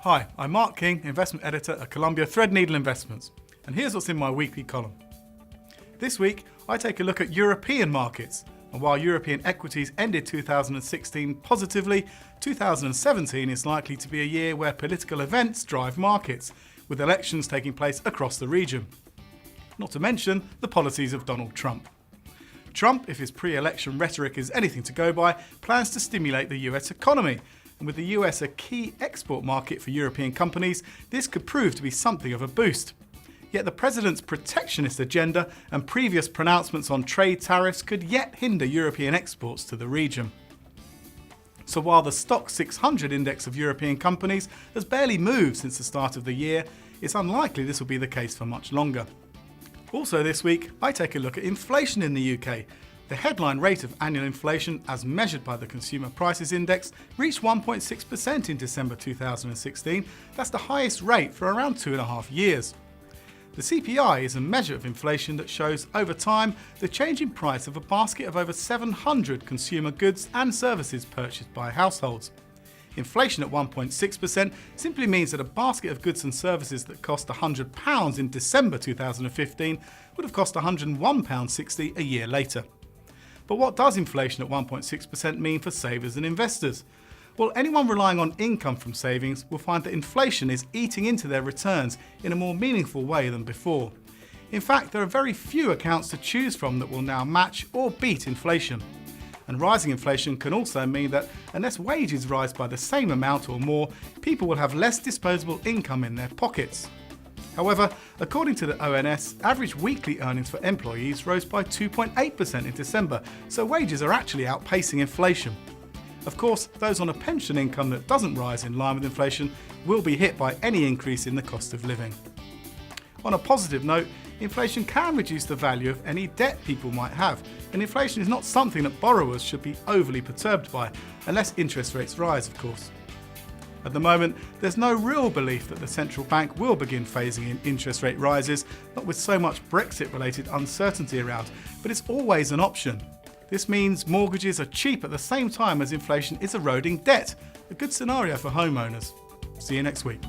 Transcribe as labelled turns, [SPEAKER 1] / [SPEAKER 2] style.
[SPEAKER 1] Hi, I'm Mark King, Investment Editor at Columbia Threadneedle Investments, and here's what's in my weekly column. This week, I take a look at European markets, and while European equities ended 2016 positively, 2017 is likely to be a year where political events drive markets, with elections taking place across the region. Not to mention the policies of Donald Trump. Trump, if his pre-election rhetoric is anything to go by, plans to stimulate the US economy. And with the US a key export market for European companies, this could prove to be something of a boost. Yet the president's protectionist agenda and previous pronouncements on trade tariffs could yet hinder European exports to the region. So while the Stoxx 600 index of European companies has barely moved since the start of the year, it's unlikely this will be the case for much longer. Also this week, I take a look at inflation in the UK. The headline rate of annual inflation, as measured by the Consumer Prices Index, reached 1.6% in December 2016. That's the highest rate for around 2.5 years. The CPI is a measure of inflation that shows, over time, the change in price of a basket of over 700 consumer goods and services purchased by households. Inflation at 1.6% simply means that a basket of goods and services that cost £100 in December 2015 would have cost £101.60 a year later. But what does inflation at 1.6% mean for savers and investors? Well, anyone relying on income from savings will find that inflation is eating into their returns in a more meaningful way than before. In fact, there are very few accounts to choose from that will now match or beat inflation. And rising inflation can also mean that unless wages rise by the same amount or more, people will have less disposable income in their pockets. However, according to the ONS, average weekly earnings for employees rose by 2.8% in December, so wages are actually outpacing inflation. Of course, those on a pension income that doesn't rise in line with inflation will be hit by any increase in the cost of living. On a positive note, inflation can reduce the value of any debt people might have, and inflation is not something that borrowers should be overly perturbed by, unless interest rates rise, of course. At the moment, there's no real belief that the central bank will begin phasing in interest rate rises, not with so much Brexit-related uncertainty around, but it's always an option. This means mortgages are cheap at the same time as inflation is eroding debt, a good scenario for homeowners. See you next week.